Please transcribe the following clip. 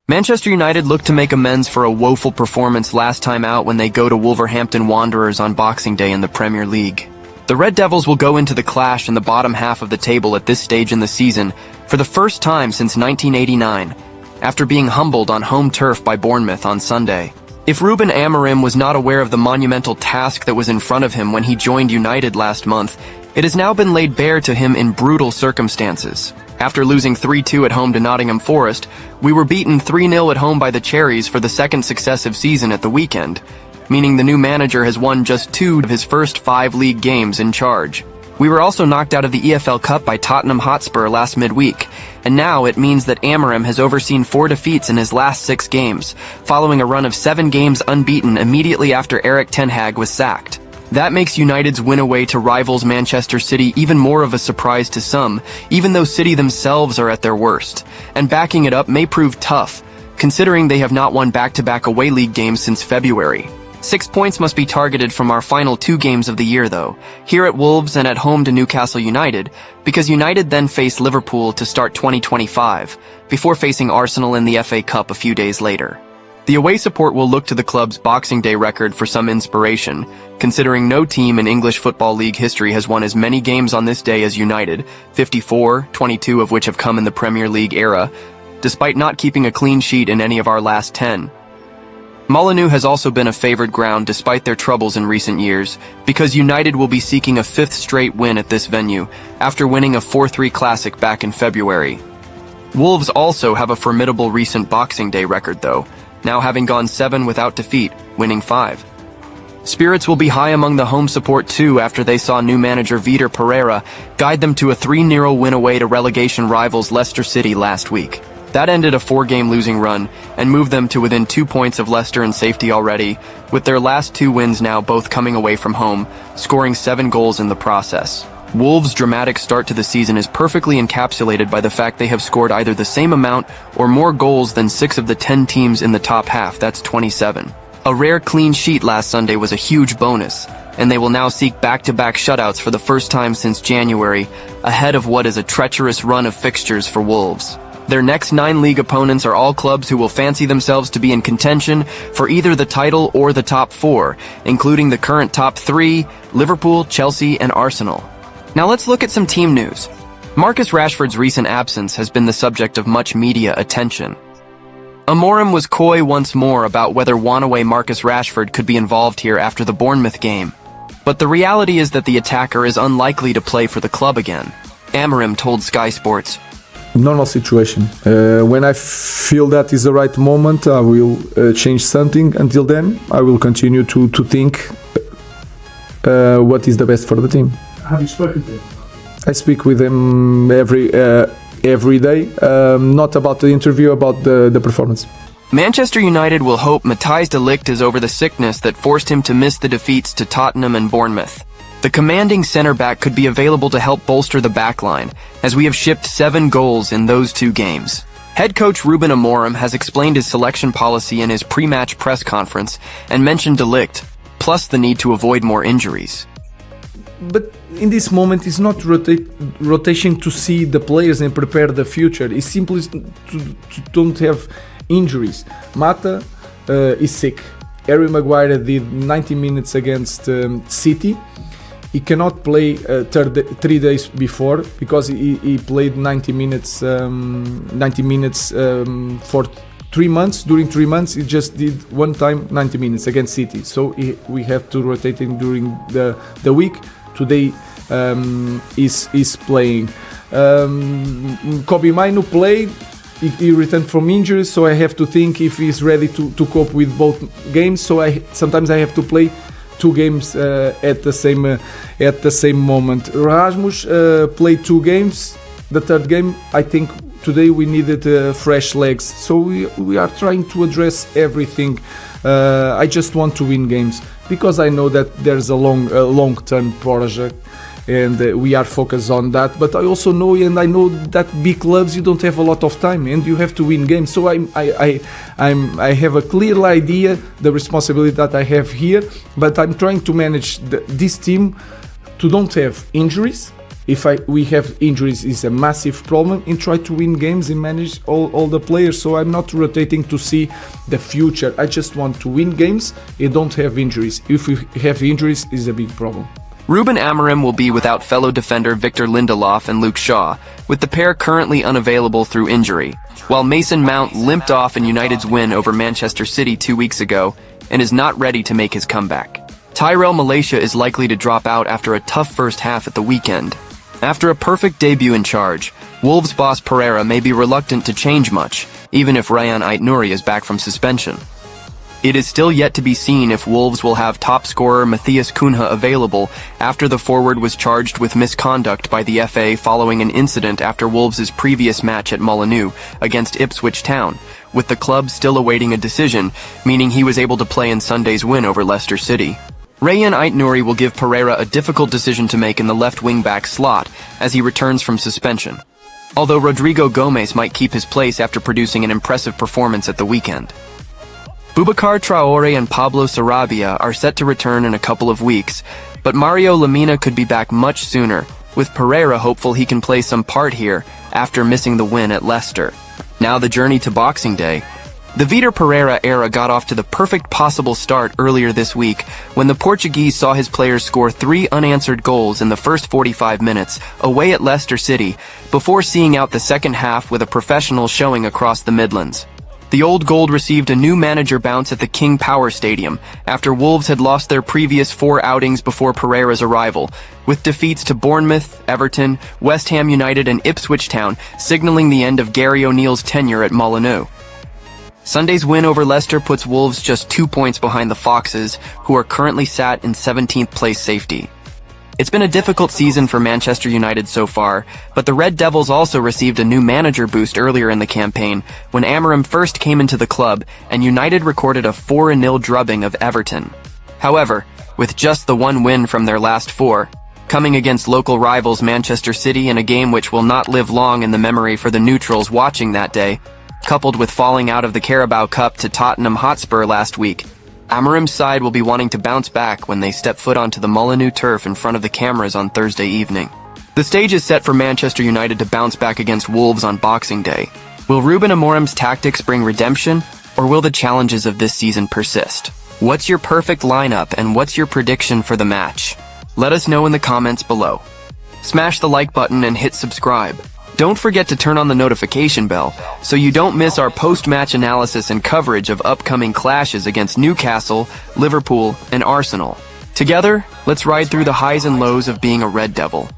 Manchester United look to make amends for a woeful performance last time out when they go to Wolverhampton Wanderers on Boxing Day in the Premier League. The Red Devils will go into the clash in the bottom half of the table at this stage in the season for the first time since 1989, after being humbled on home turf by Bournemouth on Sunday. If Ruben Amorim was not aware of the monumental task that was in front of him when he joined United last month, it has now been laid bare to him in brutal circumstances. After losing 3-2 at home to Nottingham Forest, we were beaten 3-0 at home by the Cherries for the second successive season at the weekend, meaning the new manager has won just 2 of his first 5 league games in charge. We were also knocked out of the EFL Cup by Tottenham Hotspur last midweek, and now it means that Amorim has overseen 4 defeats in his last 6 games, following a run of 7 games unbeaten immediately after Erik ten Hag was sacked. That makes United's win away to rivals Manchester City even more of a surprise to some, even though City themselves are at their worst. And backing it up may prove tough, considering they have not won back-to-back away league games since February. 6 points must be targeted from our final 2 games of the year though, here at Wolves and at home to Newcastle United, because United then face Liverpool to start 2025, before facing Arsenal in the FA Cup a few days later. The away support will look to the club's Boxing Day record for some inspiration, considering no team in English Football League history has won as many games on this day as United, 54, 22 of which have come in the Premier League era, despite not keeping a clean sheet in any of our last 10. Molineux has also been a favored ground despite their troubles in recent years, because United will be seeking a 5th straight win at this venue, after winning a 4-3 classic back in February. Wolves also have a formidable recent Boxing Day record though, now having gone 7 without defeat, winning 5. Spirits will be high among the home support too after they saw new manager Vitor Pereira guide them to a 3-0 win away to relegation rivals Leicester City last week. That ended a 4-game losing run and moved them to within 2 points of Leicester in safety already, with their last 2 wins now both coming away from home, scoring 7 goals in the process. Wolves' dramatic start to the season is perfectly encapsulated by the fact they have scored either the same amount or more goals than 6 of the 10 teams in the top half, that's 27. A rare clean sheet last Sunday was a huge bonus, and they will now seek back-to-back shutouts for the first time since January, ahead of what is a treacherous run of fixtures for Wolves. Their next 9 league opponents are all clubs who will fancy themselves to be in contention for either the title or the top 4, including the current top 3, Liverpool, Chelsea, and Arsenal. Now let's look at some team news. Marcus Rashford's recent absence has been the subject of much media attention. Amorim was coy once more about whether one-away Marcus Rashford could be involved here after the Bournemouth game. But the reality is that the attacker is unlikely to play for the club again. Amorim told Sky Sports, "Normal situation. When I feel that is the right moment, I will change something. Until then, I will continue to think what is the best for the team." Have you spoken to him? I speak with him every day, not about the interview, about the performance. Manchester United will hope Matthijs de Ligt is over the sickness that forced him to miss the defeats to Tottenham and Bournemouth. The commanding centre-back could be available to help bolster the backline, as we have shipped 7 goals in those 2 games. Head coach Ruben Amorim has explained his selection policy in his pre-match press conference and mentioned de Ligt, plus the need to avoid more injuries. But in this moment, it's not rotation to see the players and prepare the future. It's simply to don't have injuries. Mata is sick. Harry Maguire did 90 minutes against City. He cannot play 3 days before because he played 90 minutes for 3 months. During 3 months, he just did one time 90 minutes against City. So we have to rotate him during the week. Today is playing. Kobe Mainu played. He returned from injury, so I have to think if he's ready to cope with both games. So sometimes I have to play 2 games at the same moment. Rasmus played 2 games. The 3rd game, I think today we needed fresh legs. So we are trying to address everything. I just want to win games because I know that there's a long-term project, and we are focused on that. But I also know, and I know that big clubs, you don't have a lot of time, and you have to win games. So I have a clear idea the responsibility that I have here, but I'm trying to manage this team to don't have injuries. we have injuries, is a massive problem, and try to win games and manage all the players. So I'm not rotating to see the future. I just want to win games and don't have injuries. If we have injuries, is a big problem. Ruben Amorim will be without fellow defender Victor Lindelof and Luke Shaw, with the pair currently unavailable through injury, while Mason Mount limped off in United's win over Manchester City 2 weeks ago and is not ready to make his comeback. Tyrell Malaysia is likely to drop out after a tough first half at the weekend. After a perfect debut in charge, Wolves boss Pereira may be reluctant to change much, even if Ruben Amorim is back from suspension. It is still yet to be seen if Wolves will have top scorer Matthias Cunha available after the forward was charged with misconduct by the FA following an incident after Wolves' previous match at Molineux against Ipswich Town, with the club still awaiting a decision, meaning he was able to play in Sunday's win over Leicester City. Ruben Amorim will give Pereira a difficult decision to make in the left wing-back slot as he returns from suspension, although Rodrigo Gomes might keep his place after producing an impressive performance at the weekend. Boubacar Traoré and Pablo Sarabia are set to return in a couple of weeks, but Mario Lemina could be back much sooner, with Pereira hopeful he can play some part here after missing the win at Leicester. Now the journey to Boxing Day. The Vitor Pereira era got off to the perfect possible start earlier this week when the Portuguese saw his players score 3 unanswered goals in the first 45 minutes away at Leicester City before seeing out the second half with a professional showing across the Midlands. The Old Gold received a new manager bounce at the King Power Stadium after Wolves had lost their previous 4 outings before Pereira's arrival, with defeats to Bournemouth, Everton, West Ham United and Ipswich Town signaling the end of Gary O'Neill's tenure at Molineux. Sunday's win over Leicester puts Wolves just 2 points behind the Foxes, who are currently sat in 17th place safety. It's been a difficult season for Manchester United so far, but the Red Devils also received a new manager boost earlier in the campaign when Amorim first came into the club and United recorded a 4-0 drubbing of Everton. However, with just the 1 win from their last 4, coming against local rivals Manchester City in a game which will not live long in the memory for the neutrals watching that day, coupled with falling out of the Carabao Cup to Tottenham Hotspur last week, Amorim's side will be wanting to bounce back when they step foot onto the Molineux turf in front of the cameras on Thursday evening. The stage is set for Manchester United to bounce back against Wolves on Boxing Day. Will Ruben Amorim's tactics bring redemption, or will the challenges of this season persist? What's your perfect lineup and what's your prediction for the match? Let us know in the comments below. Smash the like button and hit subscribe. Don't forget to turn on the notification bell so you don't miss our post-match analysis and coverage of upcoming clashes against Newcastle, Liverpool, and Arsenal. Together, let's ride through the highs and lows of being a Red Devil.